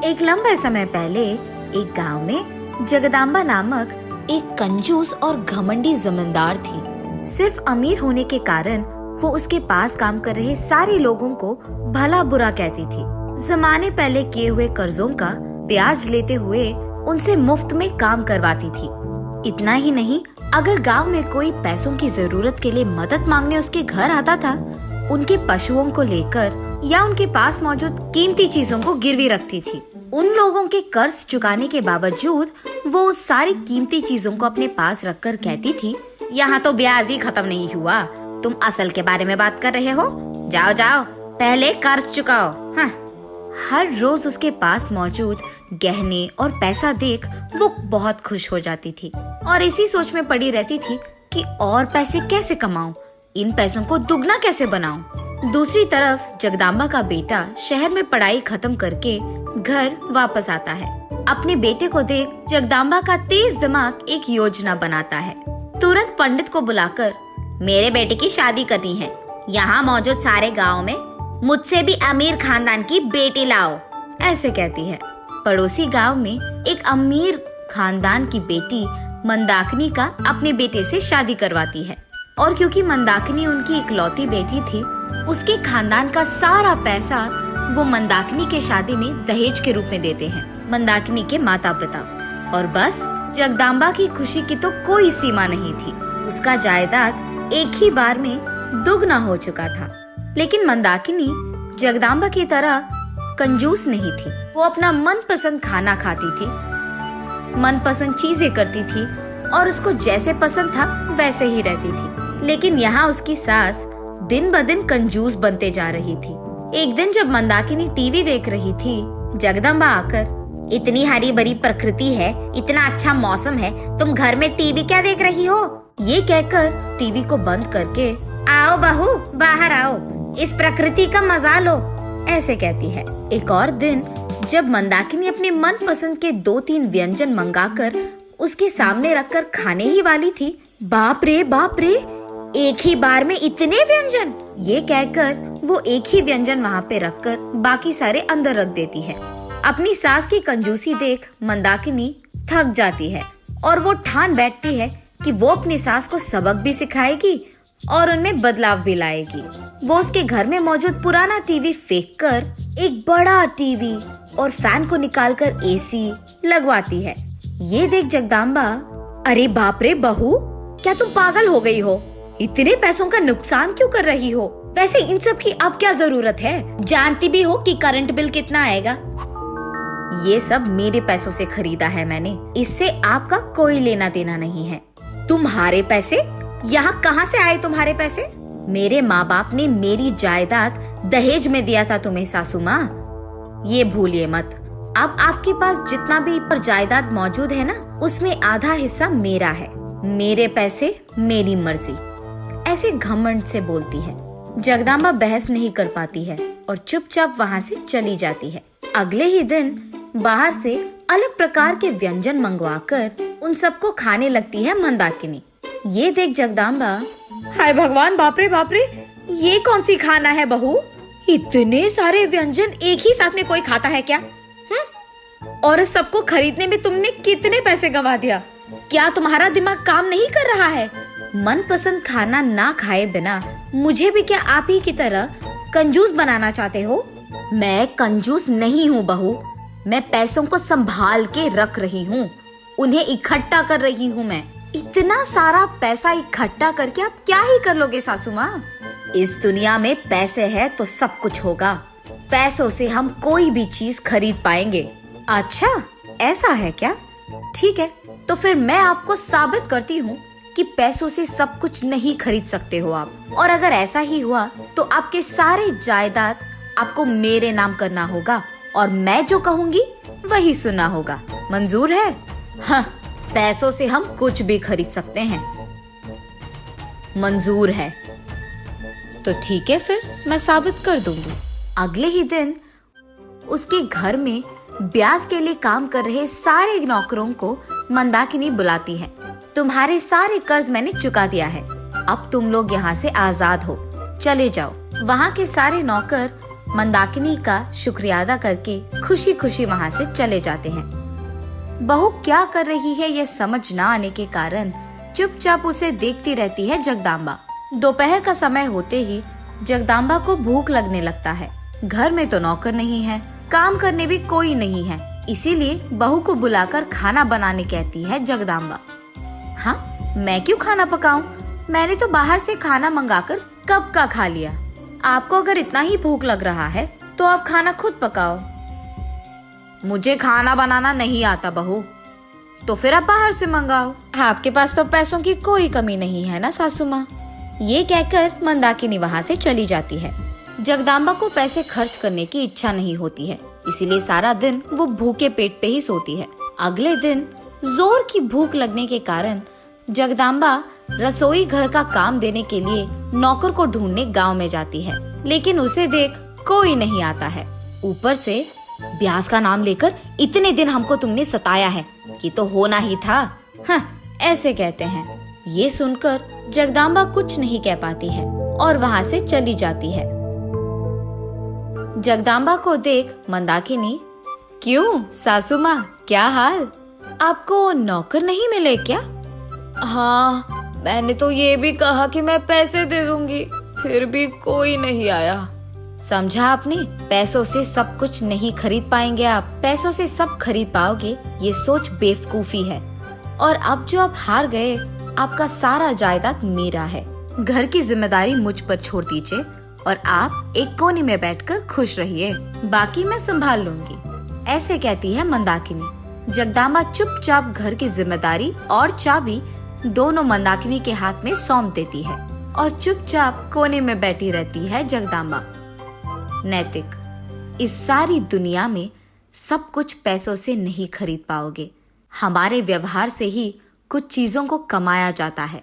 एक लंबे समय पहले एक गांव में जगदाम्बा नामक एक कंजूस और घमंडी जमींदार थी। सिर्फ अमीर होने के कारण वो उसके पास काम कर रहे सारे लोगों को भला बुरा कहती थी। जमाने पहले किए हुए कर्जों का ब्याज लेते हुए उनसे मुफ्त में काम करवाती थी। इतना ही नहीं, अगर गांव में कोई पैसों की जरूरत के लिए मदद मांगने उसके घर आता था, उनके पशुओं को लेकर या उनके पास मौजूद कीमती चीजों को गिरवी रखती थी। उन लोगों के कर्ज चुकाने के बावजूद वो सारी कीमती चीजों को अपने पास रखकर कहती थी, यहाँ तो ब्याज ही खत्म नहीं हुआ, तुम असल के बारे में बात कर रहे हो, जाओ जाओ पहले कर्ज चुकाओ। हाँ। हर रोज उसके पास मौजूद गहने और पैसा देख वो बहुत खुश हो जाती थी और इसी सोच में पड़ी रहती थी कि और पैसे कैसे कमाऊं, इन पैसों को दुगना कैसे बनाऊं। दूसरी तरफ जगदाम्बा का बेटा शहर में पढ़ाई खत्म करके घर वापस आता है। अपने बेटे को देख जगदाम्बा का तेज दिमाग एक योजना बनाता है। तुरंत पंडित को बुलाकर मेरे बेटे की शादी करनी है, यहाँ मौजूद सारे गांव में मुझसे भी अमीर खानदान की बेटी लाओ, ऐसे कहती है। पड़ोसी गांव में एक अमीर खानदान की बेटी मंदाकिनी का अपने बेटे से शादी करवाती है और क्योंकि मंदाकिनी उनकी इकलौती बेटी थी, उसके खानदान का सारा पैसा वो मंदाकिनी के शादी में दहेज के रूप में देते हैं मंदाकिनी के माता पिता। और बस जगदाम्बा की खुशी की तो कोई सीमा नहीं थी। उसका जायदाद एक ही बार में दुगना हो चुका था। लेकिन मंदाकिनी जगदाम्बा की तरह कंजूस नहीं थी। वो अपना मनपसंद खाना खाती थी, मनपसंद चीजें करती थी और उसको जैसे पसंद था वैसे ही रहती थी। लेकिन यहाँ उसकी सास दिन ब दिन कंजूस बनते जा रही थी। एक दिन जब मंदाकिनी टीवी देख रही थी, जगदम्बा आकर, इतनी हरी भरी प्रकृति है, इतना अच्छा मौसम है, तुम घर में टीवी क्या देख रही हो? ये कहकर टीवी को बंद करके, आओ बहू बाहर आओ, इस प्रकृति का मजा लो, ऐसे कहती है। एक और दिन जब मंदाकिनी अपने मनपसंद के 2-3 व्यंजन मंगाकर उसके सामने रखकर खाने ही वाली थी, बाप रे, एक ही बार में इतने व्यंजन, ये कहकर वो एक ही व्यंजन वहाँ पे रखकर बाकी सारे अंदर रख देती है। अपनी सास की कंजूसी देख मंदाकिनी थक जाती है और वो ठान बैठती है कि वो अपनी सास को सबक भी सिखाएगी और उनमें बदलाव भी लाएगी। वो उसके घर में मौजूद पुराना टीवी फेंककर एक बड़ा टीवी और फैन को निकालकर एसी लगवाती है। ये देख जगदाम्बा, अरे बाप रे बहू, क्या तुम पागल हो गई हो? इतने पैसों का नुकसान क्यों कर रही हो? वैसे इन सब की अब क्या जरूरत है? जानती भी हो कि करंट बिल कितना आएगा। ये सब मेरे पैसों से खरीदा है मैंने, इससे आपका कोई लेना देना नहीं है। तुम्हारे पैसे? यहाँ कहाँ से आए तुम्हारे पैसे? मेरे माँ बाप ने मेरी जायदाद दहेज में दिया था तुम्हें सासू माँ, ये भूलिए मत। अब आपके पास जितना भी पर जायदाद मौजूद है ना, उसमें आधा हिस्सा मेरा है। मेरे पैसे मेरी मर्जी, ऐसे घमंड से बोलती है। जगदाम्बा बहस नहीं कर पाती है और चुपचाप वहाँ से चली जाती है। अगले ही दिन बाहर से अलग प्रकार के व्यंजन मंगवाकर उन सबको खाने लगती है मंदाकिनी। ये देख जगदाम्बा, हाय भगवान, बाप रे, ये कौन सी खाना है बहू? इतने सारे व्यंजन एक ही साथ में कोई खाता है क्या? और इस सबको खरीदने में तुमने कितने पैसे गंवा दिया? क्या तुम्हारा दिमाग काम नहीं कर रहा है? मनपसंद खाना ना खाए बिना मुझे भी क्या आप ही की तरह कंजूस बनाना चाहते हो? मैं कंजूस नहीं हूँ बहू, मैं पैसों को संभाल के रख रही हूँ, उन्हें इकट्ठा कर रही हूँ मैं। इतना सारा पैसा इकट्ठा करके आप क्या ही कर लोगे सासू माँ? इस दुनिया में पैसे है तो सब कुछ होगा, पैसों से हम कोई भी चीज खरीद पाएंगे। अच्छा ऐसा है क्या? ठीक है, तो फिर मैं आपको साबित करती हूँ कि पैसों से सब कुछ नहीं खरीद सकते हो आप। और अगर ऐसा ही हुआ तो आपके सारे जायदाद आपको मेरे नाम करना होगा और मैं जो कहूँगी वही सुनना होगा। मंजूर है? हाँ, पैसों से हम कुछ भी खरीद सकते हैं। मंजूर है तो ठीक है, फिर मैं साबित कर दूंगी। अगले ही दिन उसके घर में ब्याज के लिए काम कर रहे सारे नौकरों को मंदाकिनी बुलाती है। तुम्हारे सारे कर्ज मैंने चुका दिया है, अब तुम लोग यहाँ से आजाद हो, चले जाओ। वहाँ के सारे नौकर मंदाकिनी का शुक्रिया अदा करके खुशी खुशी वहाँ से चले जाते हैं। बहू क्या कर रही है ये समझ ना आने के कारण चुपचाप उसे देखती रहती है जगदाम्बा। दोपहर का समय होते ही जगदाम्बा को भूख लगने लगता है। घर में तो नौकर नहीं है, काम करने भी कोई नहीं है, इसीलिए बहू को बुलाकर खाना बनाने कहती है जगदाम्बा। हाँ, मैं क्यों खाना पकाऊं? मैंने तो बाहर से खाना मंगाकर कब का खा लिया। आपको अगर इतना ही भूख लग रहा है तो आप खाना खुद पकाओ। मुझे खाना बनाना नहीं आता बहू। तो फिर आप बाहर से मंगाओ, आपके पास तो पैसों की कोई कमी नहीं है ना सासू माँ। ये कहकर मंदाकिनी वहाँ से चली जाती है। जगदाम्बा को पैसे खर्च करने की इच्छा नहीं होती है, इसीलिए सारा दिन वो भूखे पेट पे ही सोती है। अगले दिन जोर की भूख लगने के कारण जगदाम्बा रसोई घर का काम देने के लिए नौकर को ढूंढने गांव में जाती है, लेकिन उसे देख कोई नहीं आता है। ऊपर से ब्यास का नाम लेकर इतने दिन हमको तुमने सताया है कि तो होना ही था। हाँ, ऐसे कहते हैं। ये सुनकर जगदाम्बा कुछ नहीं कह पाती है और वहाँ से चली जाती है। जगदाम्बा को देख मंदाकिनी, क्यों सासू माँ, क्या हाल? आपको नौकर नहीं मिले क्या? हाँ, मैंने तो ये भी कहा कि मैं पैसे दे दूंगी, फिर भी कोई नहीं आया। समझा आपने? पैसों से सब कुछ नहीं खरीद पाएंगे आप। पैसों से सब खरीद पाओगे, ये सोच बेवकूफी है। और अब जो आप हार गए, आपका सारा जायदाद मेरा है। घर की जिम्मेदारी मुझ पर छोड़ दीजिए और आप एक कोने में बैठकर खुश रहिए, बाकी मैं संभाल लूंगी। ऐसे कहती है मंदाकिनी। जगदाम्बा चुपचाप घर की जिम्मेदारी और चाबी दोनों मंदाकिनी के हाथ में सौंप देती है और चुपचाप कोने में बैठी रहती है जगदाम्बा। नैतिक, इस सारी दुनिया में सब कुछ पैसों से नहीं खरीद पाओगे। हमारे व्यवहार से ही कुछ चीजों को कमाया जाता है।